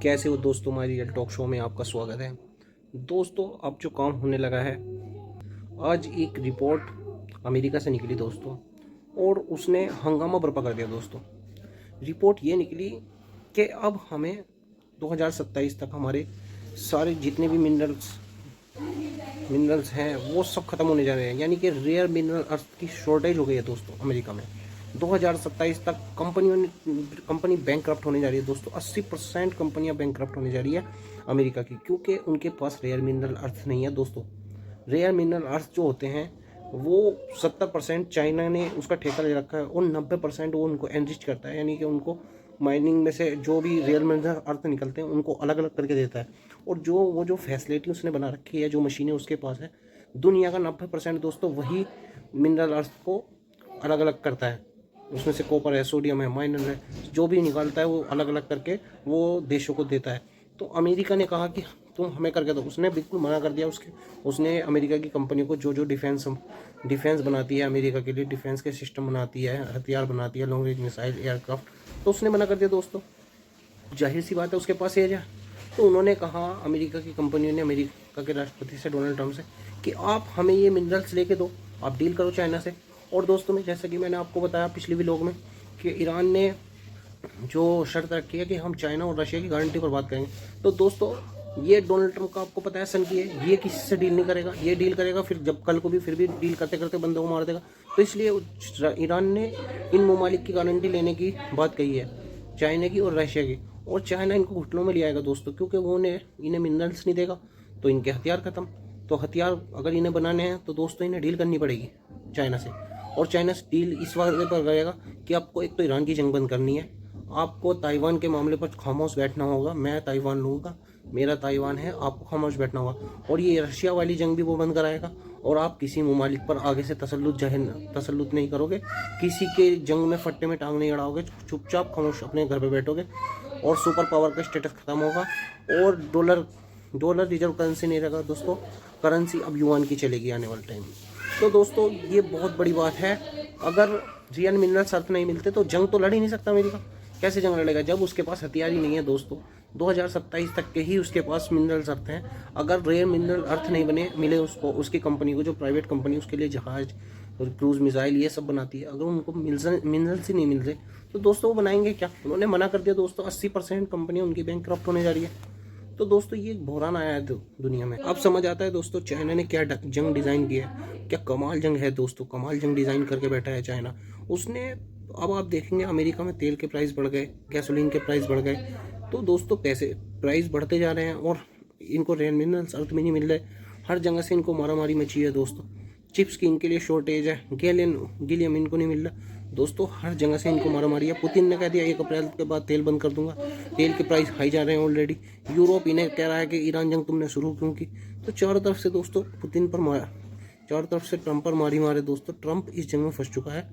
कैसे हो दोस्तों, हमारी रियल टॉक शो में आपका स्वागत है। दोस्तों अब जो काम होने लगा है, आज एक रिपोर्ट अमेरिका से निकली दोस्तों, और उसने हंगामा बर्पा कर दिया दोस्तों। रिपोर्ट ये निकली कि अब हमें 2027 तक हमारे सारे जितने भी मिनरल्स हैं वो सब खत्म होने जा रहे हैं, यानी कि रेयर मिनरल अर्थ की शॉर्टेज हो गई है दोस्तों अमेरिका में। 2027 तक कंपनी बैंकक्रप्ट होने जा रही है दोस्तों। 80% कंपनियां बैंकक्रप्ट होने जा रही है अमेरिका की, क्योंकि उनके पास रेयर मिनरल अर्थ नहीं है दोस्तों। रेयर मिनरल अर्थ जो होते हैं वो 70% चाइना ने उसका ठेका ले रखा है, और 90% वो उनको एनरिच करता है, यानी कि उनको माइनिंग में से जो भी रेयर मिनरल अर्थ निकलते हैं उनको अलग अलग करके देता है। और जो फैसिलिटी उसने बना रखी है, जो मशीनें उसके पास है, दुनिया का 90% दोस्तों वही मिनरल अर्थ को अलग अलग करता है। उसमें से कॉपर है, सोडियम है, माइनर है, जो भी निकालता है वो अलग अलग करके वो देशों को देता है। तो अमेरिका ने कहा कि तुम हमें करके दो। उसने बिल्कुल मना कर दिया। उसने अमेरिका की कंपनी को जो डिफेंस बनाती है, अमेरिका के लिए डिफेंस के सिस्टम बनाती है, हथियार बनाती है, लॉन्ग रेंज मिसाइल, एयरक्राफ्ट, तो उसने मना कर दिया दोस्तों। जाहिर सी बात है उसके पास एज है। तो उन्होंने कहा, अमेरिका की कंपनियों ने अमेरिका के राष्ट्रपति से, डोनाल्ड ट्रंप से, कि आप हमें ये मिनरल्स लेके दो, आप डील करो चाइना से। और दोस्तों में जैसा कि मैंने आपको बताया पिछले व्लॉग में कि ईरान ने जो शर्त रखी है कि हम चाइना और रशिया की गारंटी पर बात करेंगे। तो दोस्तों ये डोनाल्ड ट्रंप का आपको पता है सन की है, ये किसी से डील नहीं करेगा। ये डील करेगा फिर जब कल को भी फिर भी डील करते करते बंदे को मार देगा। तो इसलिए ईरान ने इन ममालिक की गारंटी लेने की बात कही है, चाइना की और रशिया की। और चाइना इनको घुटनों में ले आएगा दोस्तों, क्योंकि वो इन्हें मिनरल्स नहीं देगा तो इनके हथियार खत्म। तो हथियार अगर इन्हें बनाने हैं तो दोस्तों इन्हें डील करनी पड़ेगी चाइना से। और चाइना से डील इस वादे पर करेगा कि आपको एक तो ईरान की जंग बंद करनी है, आपको ताइवान के मामले पर खामोश बैठना होगा। मैं ताइवान लूँगा, मेरा ताइवान है, आपको खामोश बैठना होगा। और ये रशिया वाली जंग भी वो बंद कराएगा। और आप किसी ममालिक पर आगे से तसल्लुत नहीं करोगे, किसी के जंग में फट्टे में टांग नहीं अड़ाओगे, चुपचाप खामोश अपने घर पे बैठोगे। और सुपर पावर का स्टेटस खत्म होगा। और डॉलर रिजर्व करेंसी नहीं रहेगा दोस्तों, करेंसी अब युआन की चलेगी आने वाले टाइम में। तो दोस्तों ये बहुत बड़ी बात है। अगर रियल मिनरल्स अर्थ नहीं मिलते तो जंग तो लड़ ही नहीं सकता अमेरिका। कैसे जंग लड़ेगा जब उसके पास हथियार ही नहीं है दोस्तों। 2027 तक के ही उसके पास मिनरल्स अर्थ हैं। अगर रेयर मिनरल अर्थ नहीं मिले उसको, उसकी कंपनी को, जो प्राइवेट कंपनी उसके लिए जहाज और क्रूज मिसाइल ये सब बनाती है, अगर उनको मिनरल्स ही नहीं मिल रहे तो दोस्तों वो बनाएंगे क्या। उन्होंने मना कर दिया दोस्तों। 80% कंपनियां उनकी बैंकक्रप्ट होने जा रही है। तो दोस्तों ये एक बहरान आया है दुनिया में। अब समझ आता है दोस्तों चाइना ने क्या जंग डिज़ाइन किया है। क्या कमाल जंग है दोस्तों, कमाल जंग डिज़ाइन करके बैठा है चाइना उसने। अब आप देखेंगे अमेरिका में तेल के प्राइस बढ़ गए, गैसोलीन के प्राइस बढ़ गए। तो दोस्तों प्राइस बढ़ते जा रहे हैं, और इनको रेयर मिनरल्स अर्थ में नहीं मिल रहे। हर जगह से इनको मारामारी मची है दोस्तों। चिप्स की इनके लिए शॉर्टेज है, गैलियम इनको नहीं मिल रहा दोस्तों। हर जगह से इनको मारामारी है। पुतिन ने कह दिया 1 अप्रैल के बाद तेल बंद कर दूंगा। तेल के प्राइस हाई जा रहे हैं ऑलरेडी। यूरोप इन्हें कह रहा है कि ईरान जंग तुमने शुरू क्यों की। तो चारों तरफ से दोस्तों पुतिन पर मारा, चारों तरफ से ट्रंप पर मारी मारे दोस्तों। ट्रंप इस जंग में फंस चुका है।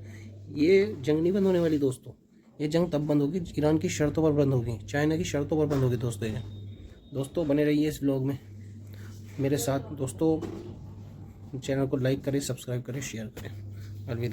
ये जंग नहीं बंद होने वाली दोस्तों। ये जंग तब बंद होगी ईरान की शर्तों पर बंद होगी, चाइना की शर्तों पर बंद होगी दोस्तों। ये दोस्तों बने रहिए इस व्लॉग में मेरे साथ दोस्तों। चैनल को लाइक करें, सब्सक्राइब करें, शेयर करें। अलविदा।